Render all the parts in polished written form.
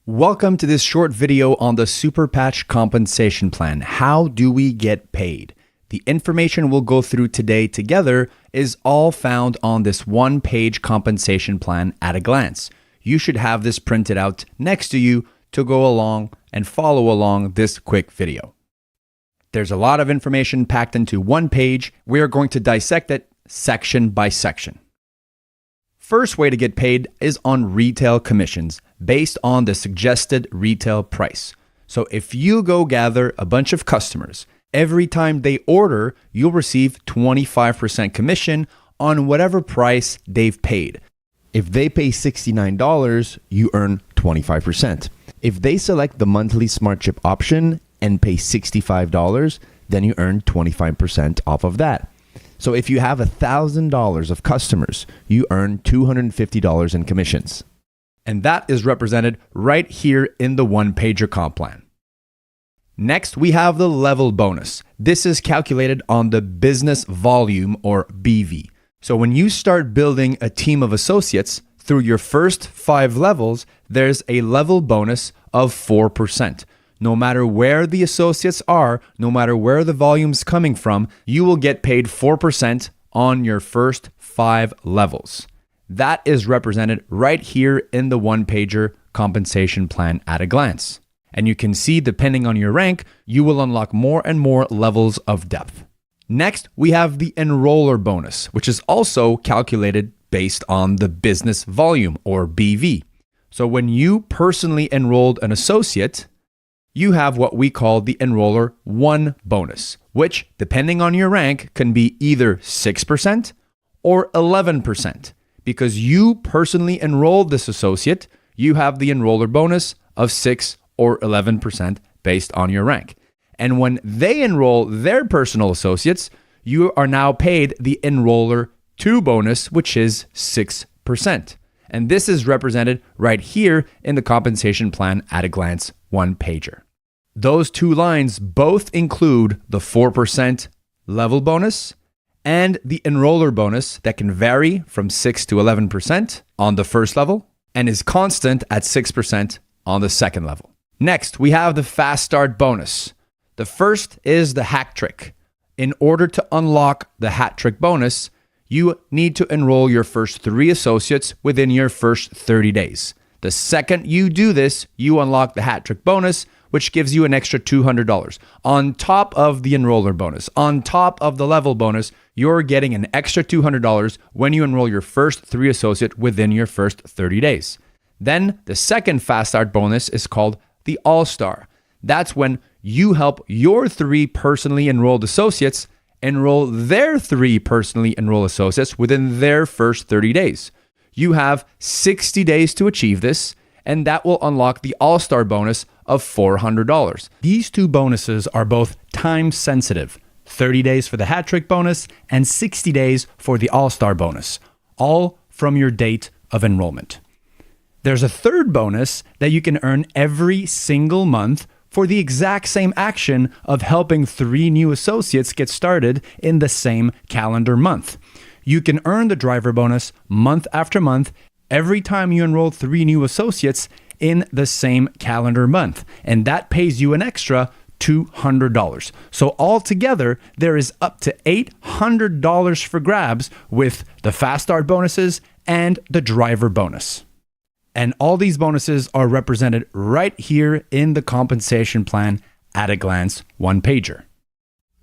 Welcome to this short video on the Super Patch compensation plan. How do we get paid? The information we'll go through today together is all found on this one-page compensation plan at a glance. You should have this printed out next to you to go along and follow along this quick video. There's a lot of information packed into one page. We are going to dissect it section by section. First way to get paid is on retail commissions based on the suggested retail price. So if you go gather a bunch of customers, every time they order, you'll receive 25% commission on whatever price they've paid. If they pay $69, you earn 25%. If they select the monthly Smart Chip option and pay $65, then you earn 25% off of that. So if you have $1,000 of customers, you earn $250 in commissions. And that is represented right here in the one-pager comp plan. Next, we have the level bonus. This is calculated on the business volume or BV. So when you start building a team of associates, through your first 5 levels, there's a level bonus of 4%. No matter where the associates are, no matter where the volume's coming from, you will get paid 4% on your first 5 levels. That is represented right here in the one-pager compensation plan at a glance. And you can see, depending on your rank, you will unlock more and more levels of depth. Next, we have the enroller bonus, which is also calculated based on the business volume or BV. So when you personally enrolled an associate, you have what we call the Enroller 1 bonus, which, depending on your rank, can be either 6% or 11%. Because you personally enrolled this associate, you have the Enroller bonus of 6 or 11% based on your rank. And when they enroll their personal associates, you are now paid the Enroller 2 bonus, which is 6%. And this is represented right here in the compensation plan at a glance one-pager. Those 2 lines both include the 4% level bonus and the enroller bonus that can vary from 6 to 11% on the first level and is constant at 6% on the second level. Next, we have the fast start bonus. The first is the hack trick. In order to unlock the hat trick bonus, you need to enroll your first 3 associates within your first 30 days. The second you do this, you unlock the hat trick bonus, which gives you an extra $200. On top of the enroller bonus, on top of the level bonus, you're getting an extra $200 when you enroll your first 3 associate within your first 30 days. Then the second fast start bonus is called the All-Star. That's when you help your 3 personally enrolled associates enroll their 3 personally enrolled associates within their first 30 days. You have 60 days to achieve this, and that will unlock the All-Star bonus of $400. These 2 bonuses are both time sensitive, 30 days for the hat trick bonus and 60 days for the All-Star bonus, all from your date of enrollment. There's a third bonus that you can earn every single month for the exact same action of helping 3 new associates get started in the same calendar month. You can earn the driver bonus month after month every time you enroll 3 new associates in the same calendar month, and that pays you an extra $200. So altogether, there is up to $800 for grabs with the fast start bonuses and the driver bonus. And all these bonuses are represented right here in the compensation plan at a glance one-pager.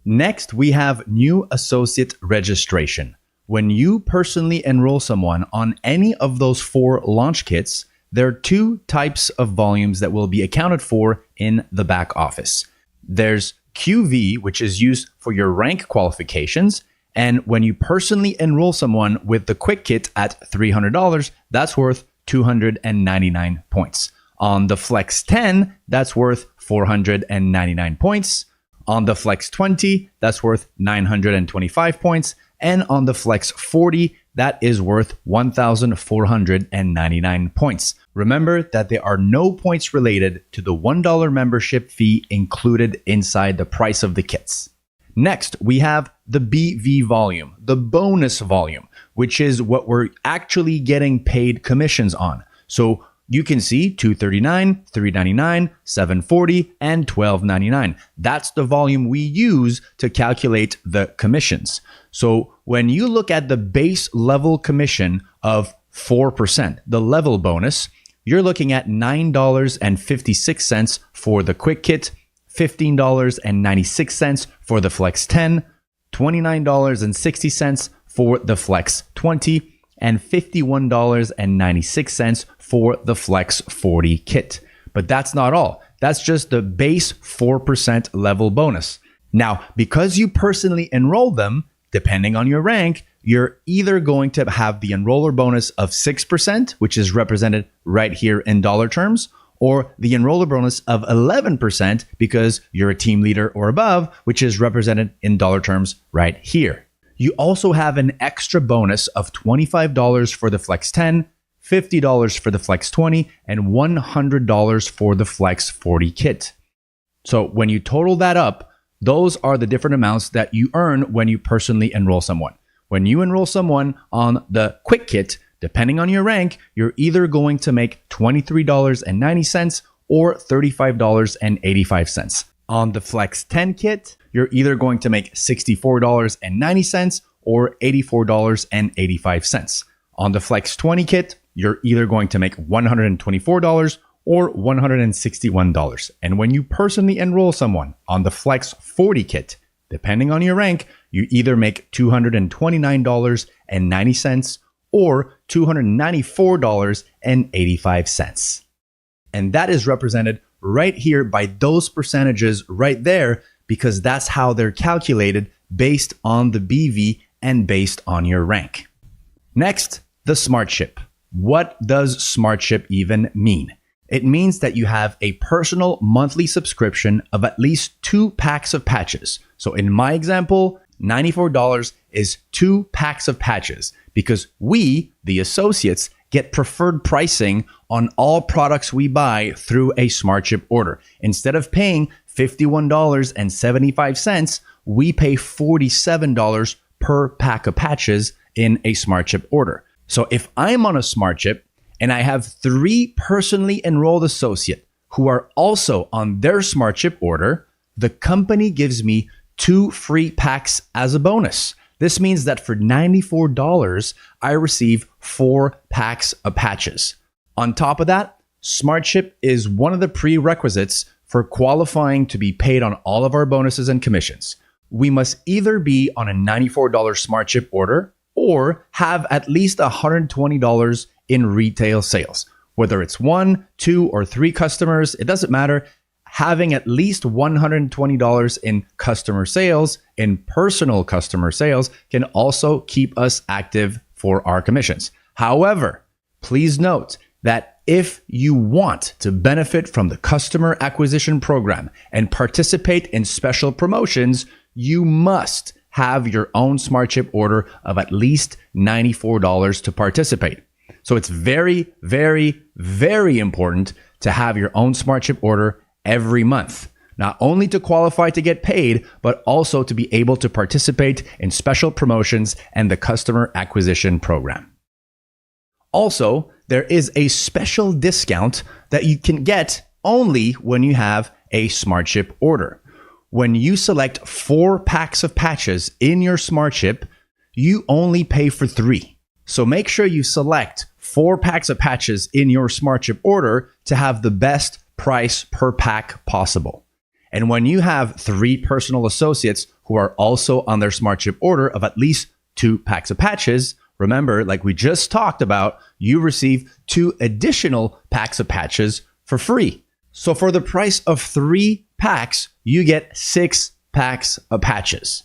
Next, we have new associate registration. When you personally enroll someone on any of those 4 launch kits, there are 2 types of volumes that will be accounted for in the back office. There's QV, which is used for your rank qualifications. And when you personally enroll someone with the quick kit at $300, that's worth 299 points. On the Flex 10, that's worth 499 points. On the Flex 20, that's worth 925 points. And on the Flex 40, that is worth 1,499 points. Remember that there are no points related to the $1 membership fee included inside the price of the kits. Next, we have the BV volume, the bonus volume, which is what we're actually getting paid commissions on. So You can see $239, $399, $740, and $12.99. That's the volume we use to calculate the commissions. So when you look at the base level commission of 4%, the level bonus, you're looking at $9.56 for the quick kit, $15.96 for the Flex 10, $29.60 for the Flex 20, and $51.96 for the Flex 40 kit. But that's not all. That's just the base 4% level bonus. Now, because you personally enroll them, depending on your rank, you're either going to have the enroller bonus of 6%, which is represented right here in dollar terms, or the enroller bonus of 11% because you're a team leader or above, which is represented in dollar terms right here. You also have an extra bonus of $25 for the Flex 10, $50 for the Flex 20, and $100 for the Flex 40 kit. So when you total that up, those are the different amounts that you earn when you personally enroll someone. When you enroll someone on the quick kit, depending on your rank, you're either going to make $23.90 or $35.85. On the Flex 10 kit, you're either going to make $64.90 or $84.85. On the Flex 20 kit, you're either going to make $124 or $161. And when you personally enroll someone on the Flex 40 kit, depending on your rank, you either make $229.90 or $294.85. And that is represented right here by those percentages right there, because that's how they're calculated based on the BV and based on your rank. Next, the Smart Ship. What does Smart Ship even mean? It means that you have a personal monthly subscription of at least 2 packs of patches. So in my example, $94 is 2 packs of patches because we, the associates, get preferred pricing on all products we buy through a Smart Ship order. Instead of paying $51.75, we pay $47 per pack of patches in a Smart Ship order. So if I'm on a Smart Ship and I have 3 personally enrolled associates who are also on their Smart Ship order, the company gives me 2 free packs as a bonus. This means that for $94, I receive 4 packs of patches. On top of that, Smart Ship is one of the prerequisites for qualifying to be paid on all of our bonuses and commissions. We must either be on a $94 Smart Ship order or have at least $120 in retail sales. Whether it's 1, 2, or 3 customers, it doesn't matter. Having at least $120 in customer sales, in personal customer sales, can also keep us active for our commissions. However, please note that if you want to benefit from the customer acquisition program and participate in special promotions, you must have your own Smart Ship order of at least $94 to participate. So it's very, very, very important to have your own Smart Ship order every month, not only to qualify to get paid, but also to be able to participate in special promotions and the customer acquisition program. Also, there is a special discount that you can get only when you have a Smart Ship order. When you select 4 packs of patches in your Smart Ship, you only pay for 3. So make sure you select 4 packs of patches in your Smart Ship order to have the best price per pack possible. And when you have 3 personal associates who are also on their Smart Ship order of at least 2 packs of patches, remember, like we just talked about, you receive 2 additional packs of patches for free. So for the price of 3 packs, you get 6 packs of patches.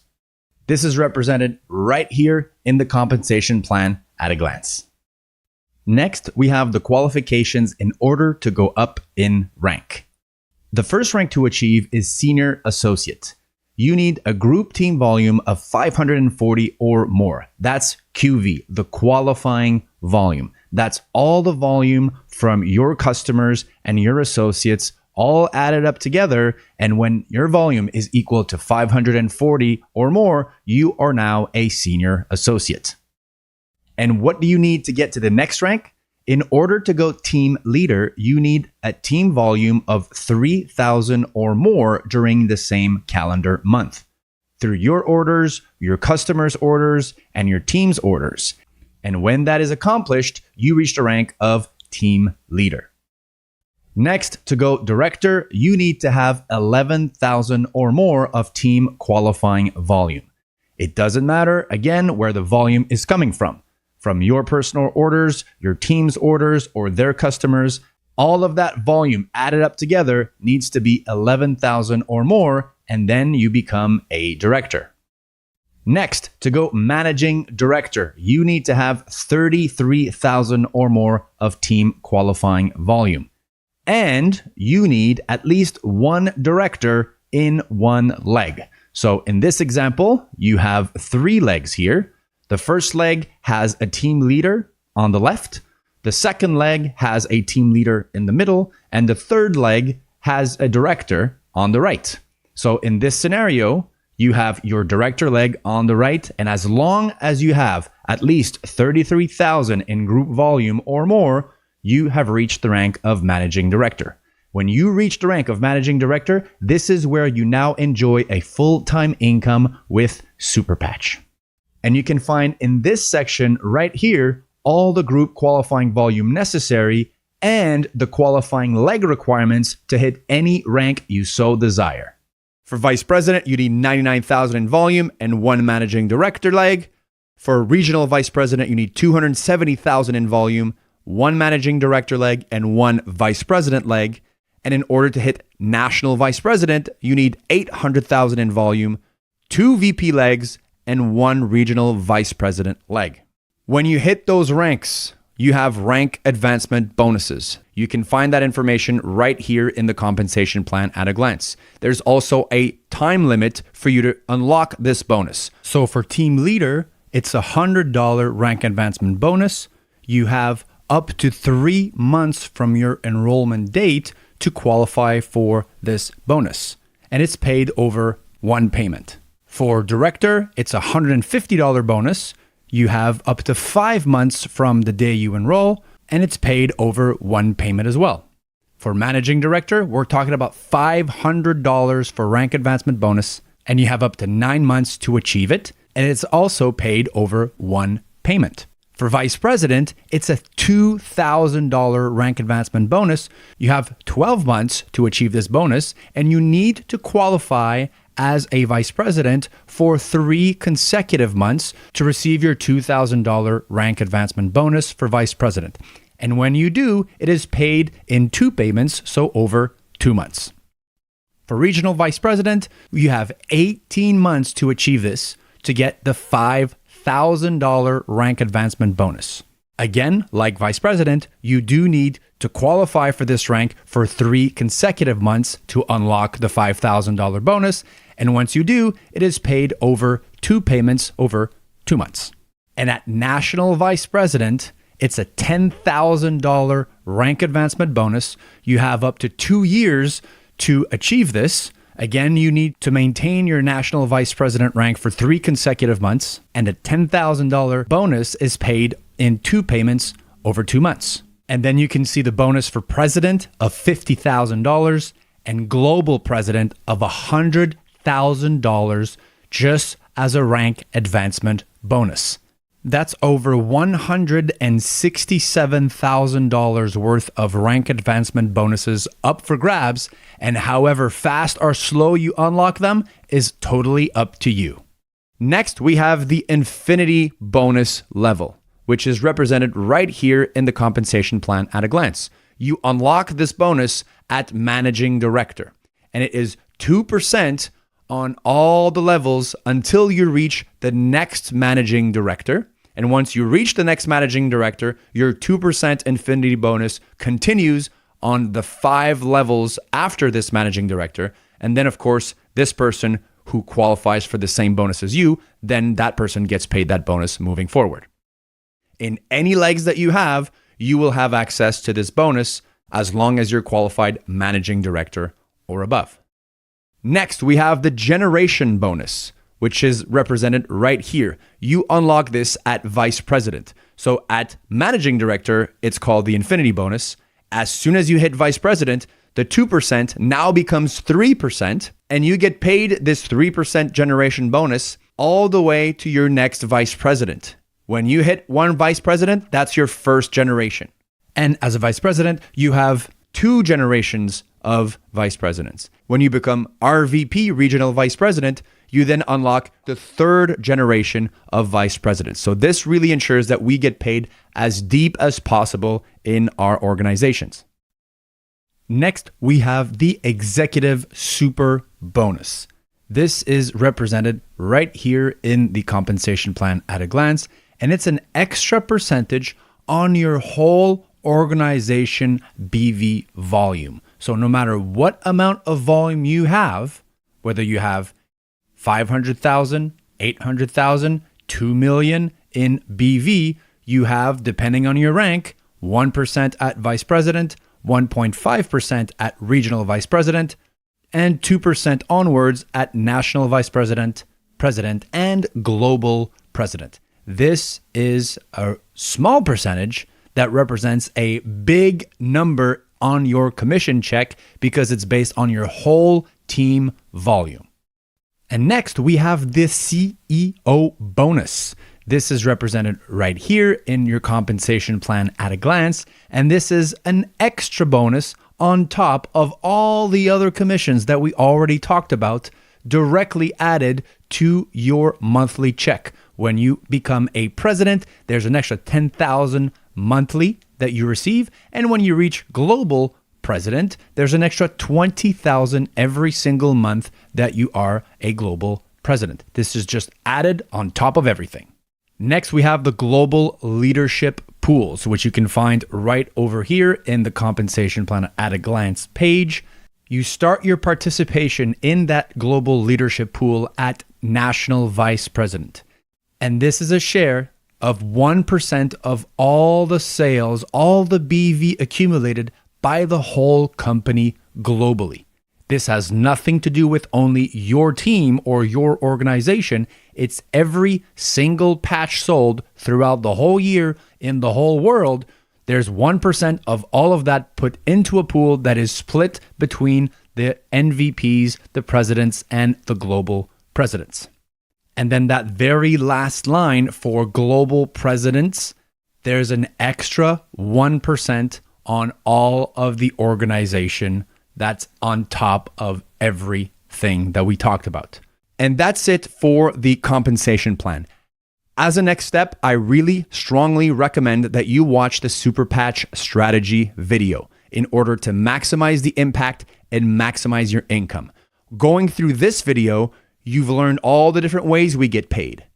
This is represented right here in the compensation plan at a glance. Next, we have the qualifications in order to go up in rank. The first rank to achieve is Senior Associate. You need a group team volume of 540 or more. That's QV, the qualifying volume. That's all the volume from your customers and your associates all added up together. And when your volume is equal to 540 or more, you are now a Senior Associate. And what do you need to get to the next rank? In order to go team leader, you need a team volume of 3,000 or more during the same calendar month through your orders, your customers' orders, and your team's orders. And when that is accomplished, you reach the rank of team leader. Next, to go director, you need to have 11,000 or more of team qualifying volume. It doesn't matter, again, where the volume is coming from your personal orders, your team's orders, or their customers. All of that volume added up together needs to be 11,000 or more, and then you become a director. Next, to go managing director, you need to have 33,000 or more of team qualifying volume. And you need at least one director in one leg. So in this example, you have 3 legs here. The first leg has a team leader on the left. The second leg has a team leader in the middle. And the third leg has a director on the right. So in this scenario, you have your director leg on the right. And as long as you have at least 33,000 in group volume or more, you have reached the rank of managing director. When you reach the rank of managing director, this is where you now enjoy a full-time income with Superpatch. And you can find in this section right here all the group qualifying volume necessary and the qualifying leg requirements to hit any rank you so desire. For vice president, you need 99,000 in volume and 1 managing director leg. For regional vice president, you need 270,000 in volume, 1 managing director leg, and 1 vice president leg. And in order to hit national vice president, you need 800,000 in volume, 2 VP legs, and 1 regional vice president leg. When you hit those ranks, you have rank advancement bonuses. You can find that information right here in the compensation plan at a glance. There's also a time limit for you to unlock this bonus. So for team leader, it's a $100 rank advancement bonus. You have up to 3 months from your enrollment date to qualify for this bonus. And it's paid over 1 payment. For director, it's a $150 bonus. You have up to 5 months from the day you enroll, and it's paid over 1 payment as well. For managing director, we're talking about $500 for rank advancement bonus, and you have up to 9 months to achieve it, and it's also paid over 1 payment. For vice president, it's a $2,000 rank advancement bonus. You have 12 months to achieve this bonus, and you need to qualify as a vice president for 3 consecutive months to receive your $2,000 rank advancement bonus for vice president. And when you do, it is paid in 2 payments, so over 2 months. For regional vice president, you have 18 months to achieve this to get the $5,000 rank advancement bonus. Again, like vice president, you do need to qualify for this rank for 3 consecutive months to unlock the $5,000 bonus. And once you do, it is paid over 2 payments over 2 months. And at national vice president, it's a $10,000 rank advancement bonus. You have up to 2 years to achieve this. Again, you need to maintain your national vice president rank for 3 consecutive months. And a $10,000 bonus is paid in 2 payments over 2 months. And then you can see the bonus for president of $50,000 and global president of $100,000 just as a rank advancement bonus. That's over $167,000 worth of rank advancement bonuses up for grabs, and however fast or slow you unlock them is totally up to you. Next, we have the infinity bonus level, which is represented right here in the compensation plan at a glance. You unlock this bonus at managing director, and it is 2% on all the levels until you reach the next managing director. And once you reach the next managing director, your 2% infinity bonus continues on the 5 levels after this managing director. And then, of course, this person who qualifies for the same bonus as you, then that person gets paid that bonus moving forward. In any legs that you have, you will have access to this bonus as long as you're qualified managing director or above. Next, we have the generation bonus, which is represented right here. You unlock this at vice president. So at managing director, it's called the infinity bonus. As soon as you hit vice president, the 2% now becomes 3%, and you get paid this 3% generation bonus all the way to your next vice president. When you hit one vice president, that's your first generation. And as a vice president, you have 2 generations of vice presidents. When you become RVP, regional vice president, you then unlock the 3rd generation of vice presidents. So this really ensures that we get paid as deep as possible in our organizations. Next, we have the executive super bonus. This is represented right here in the compensation plan at a glance, and it's an extra percentage on your whole organization BV volume. So no matter what amount of volume you have, whether you have 500,000, 800,000, 2 million in BV, you have, depending on your rank, 1% at vice president, 1.5% at regional vice president, and 2% onwards at national vice president, president, and global president. This is a small percentage that represents a big number on your commission check because it's based on your whole team volume. And next, we have the CEO bonus. This is represented right here in your compensation plan at a glance, and this is an extra bonus on top of all the other commissions that we already talked about, directly added to your monthly check. When you become a president, there's an extra 10,000 monthly that you receive, and when you reach global president, there's an extra 20,000 every single month that you are a global president. This is just added on top of everything. Next, we have the global leadership pools, which you can find right over here in the compensation plan at a glance page. You start your participation in that global leadership pool at national vice president. And this is a share of 1% of all the sales, all the BV accumulated by the whole company globally. This has nothing to do with only your team or your organization. It's every single patch sold throughout the whole year in the whole world. There's 1% of all of that put into a pool that is split between the NVPs, the presidents, and the global presidents. And then that very last line for global presidents, there's an extra 1% on all of the organization. That's on top of everything that we talked about. And that's it for the compensation plan. As a next step, I really strongly recommend that you watch the Super Patch strategy video in order to maximize the impact and maximize your income. Going through this video, you've learned all the different ways we get paid.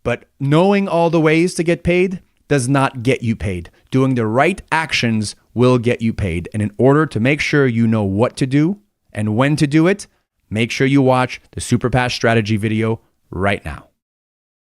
But knowing all the ways to get paid does not get you paid. Doing the right actions will get you paid. And in order to make sure you know what to do and when to do it, make sure you watch the Super Patch strategy video right now.